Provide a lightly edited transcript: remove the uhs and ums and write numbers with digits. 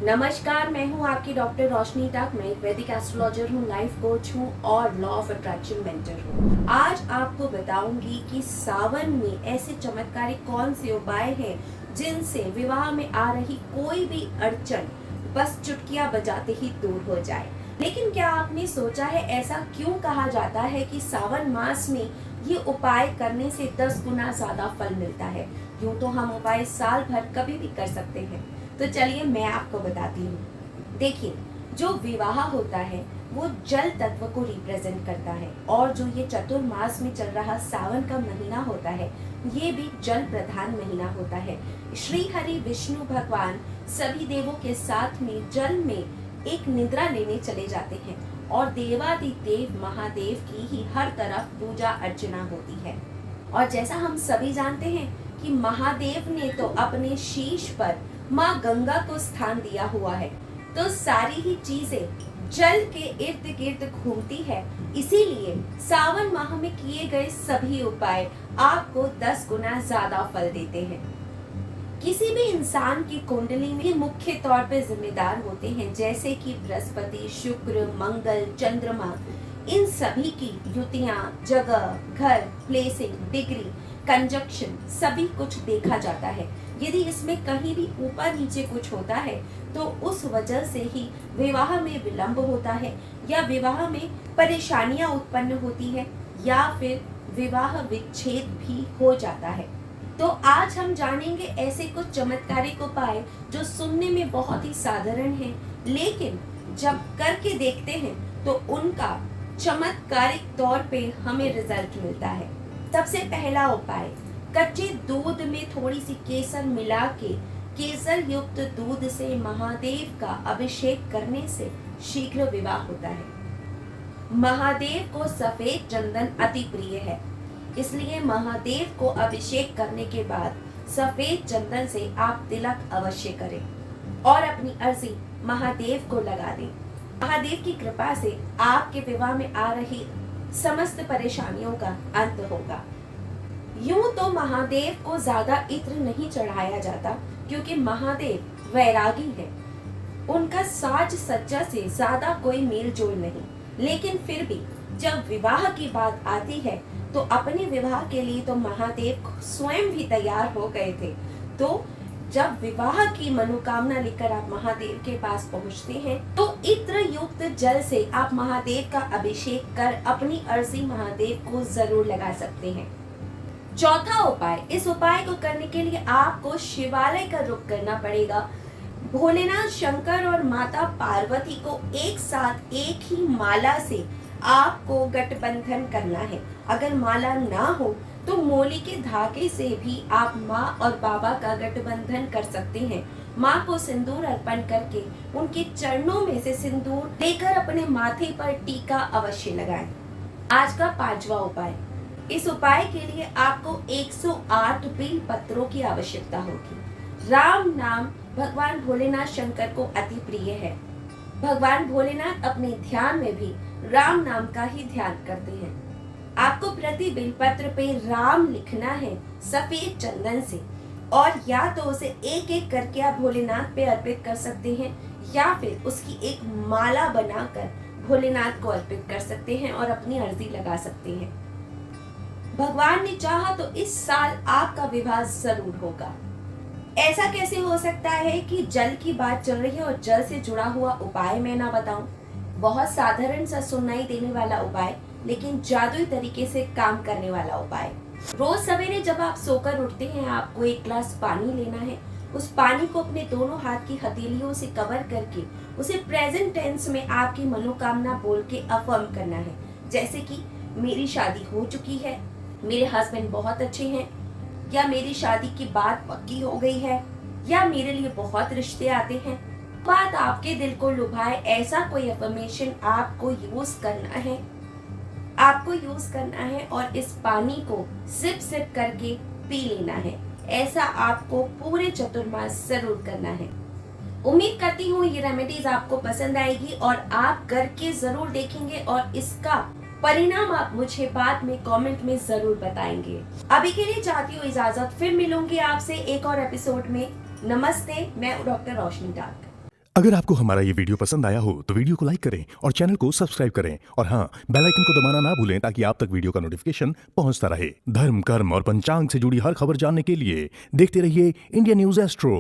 नमस्कार, मैं हूं आपकी डॉक्टर रोशनी टाक। मैं एक वैदिक एस्ट्रोलॉजर हूं, लाइफ कोच हूं और लॉ ऑफ अट्रैक्शन मेंटर हूं। आज आपको बताऊंगी कि सावन में ऐसे चमत्कारिक कौन से उपाय हैं जिनसे विवाह में आ रही कोई भी अड़चन बस चुटकियां बजाते ही दूर हो जाए। लेकिन क्या आपने सोचा है ऐसा क्यों कहा जाता है कि सावन मास में ये उपाय करने से 10 गुना ज्यादा फल मिलता है? यूं तो हम उपाय साल भर कभी भी कर सकते हैं, तो चलिए मैं आपको बताती हूँ। देखिए, जो विवाह होता है वो जल तत्व को रिप्रेजेंट करता है और जो ये चतुर्मास में चल रहा सावन का महीना होता है ये भी जल प्रधान महीना होता है। श्री हरि विष्णु भगवान सभी देवों के साथ में जल में एक निद्रा लेने चले जाते हैं और देवादिदेव महादेव की ही हर तरफ पूजा अर्चना होती है। और जैसा हम सभी जानते हैं कि महादेव ने तो अपने शीश पर माँ गंगा को स्थान दिया हुआ है, तो सारी ही चीजें जल के इर्द गिर्द घूमती है। इसीलिए सावन माह में किए गए सभी उपाय आपको 10 गुना ज्यादा फल देते हैं। किसी भी इंसान की कुंडली में मुख्य तौर पे जिम्मेदार होते हैं, जैसे कि बृहस्पति, शुक्र, मंगल, चंद्रमा। इन सभी की युतियां, जगह, घर, प्लेसिंग, डिग्री, कंजक्शन सभी कुछ देखा जाता है। यदि इसमें कहीं भी ऊपर नीचे कुछ होता है तो उस वजह से ही विवाह में विलंब होता है या विवाह में परेशानियां उत्पन्न होती है या फिर विवाह विच्छेद भी हो जाता है। तो आज हम जानेंगे ऐसे कुछ चमत्कारिक उपाय जो सुनने में बहुत ही साधारण हैं, लेकिन जब करके देखते हैं तो उनका चमत्कारिक तौर पे हमें रिजल्ट मिलता है। सबसे पहला उपाय, कच्चे दूध में थोड़ी सी केसर मिला के केसर युक्त दूध से महादेव का अभिषेक करने से शीघ्र विवाह होता है। महादेव को सफेद चंदन अति प्रिय है, इसलिए महादेव को अभिषेक करने के बाद सफेद चंदन से आप तिलक अवश्य करें और अपनी अर्जी महादेव को लगा दें। महादेव की कृपा से आपके विवाह में आ रही समस्त परेशानियों का अंत होगा। यूं तो महादेव को ज्यादा इत्र नहीं चढ़ाया जाता क्योंकि महादेव वैरागी है, उनका साज सज्जा से ज्यादा कोई मेल जोल नहीं। लेकिन फिर भी जब विवाह की बात आती है तो अपने विवाह के लिए तो महादेव स्वयं भी तैयार हो गए थे। तो जब विवाह की मनोकामना लेकर आप महादेव के पास पहुंचते हैं तो इत्र युक्त जल से आप महादेव का अभिषेक कर अपनी अर्जी महादेव को जरूर लगा सकते हैं। चौथा उपाय, इस उपाय को करने के लिए आपको शिवालय का रुख करना पड़ेगा। भोलेनाथ शंकर और माता पार्वती को एक साथ एक ही माला से आपको गठबंधन करना है। अगर माला ना हो तो मोली के धागे से भी आप माँ और बाबा का गठबंधन कर सकते हैं। माँ को सिंदूर अर्पण करके उनके चरणों में से सिंदूर लेकर अपने माथे पर टीका अवश्य लगाएं। आज का पांचवा उपाय, इस उपाय के लिए आपको 108 बेल पत्रों की आवश्यकता होगी। राम नाम भगवान भोलेनाथ शंकर को अति प्रिय है। भगवान भोलेनाथ अपने ध्यान में भी राम नाम का ही ध्यान करते हैं। आपको प्रति बेलपत्र पे राम लिखना है सफेद चंदन से, और या तो उसे एक एक करके आप भोलेनाथ पे अर्पित कर सकते हैं या फिर उसकी एक माला बनाकर भोलेनाथ को अर्पित कर सकते हैं और अपनी अर्जी लगा सकते हैं। भगवान ने चाहा तो इस साल आपका विवाह जरूर होगा। ऐसा कैसे हो सकता है कि जल की बात चल रही है और जल से जुड़ा हुआ उपाय मैं ना बताऊं? बहुत साधारण सा सुनाई देने वाला उपाय, लेकिन जादुई तरीके से काम करने वाला उपाय। रोज सवेरे जब आप सोकर उठते हैं आपको एक गिलास पानी लेना है। उस पानी को अपने दोनों हाथ की हथेलियों से कवर करके उसे प्रेजेंट टेंस में आपकी मनोकामना बोल के अफर्म करना है, जैसे कि मेरी शादी हो चुकी है, मेरे हस्बैंड बहुत अच्छे हैं, या मेरी शादी की बात पक्की हो गई है, या मेरे लिए बहुत रिश्ते आते हैं। बात आपके दिल को लुभाए ऐसा कोई अफर्मेशन आपको यूज करना है और इस पानी को सिप सिप करके पी लेना है। ऐसा आपको पूरे चतुर्मास जरूर करना है। उम्मीद करती हूँ ये रेमेडीज आपको पसंद आएगी और आप करके जरूर देखेंगे और इसका परिणाम आप मुझे बाद में कमेंट में जरूर बताएंगे। अभी के लिए चाहती हूँ इजाजत, फिर मिलूंगी आपसे एक और एपिसोड में। नमस्ते, मैं डॉक्टर रोशनी टाक। अगर आपको हमारा ये वीडियो पसंद आया हो तो वीडियो को लाइक करें और चैनल को सब्सक्राइब करें और हाँ, बेल आइकन को दबाना ना भूलें ताकि आप तक वीडियो का नोटिफिकेशन पहुंचता रहे। धर्म, कर्म और पंचांग से जुड़ी हर खबर जानने के लिए देखते रहिए इंडिया न्यूज एस्ट्रो।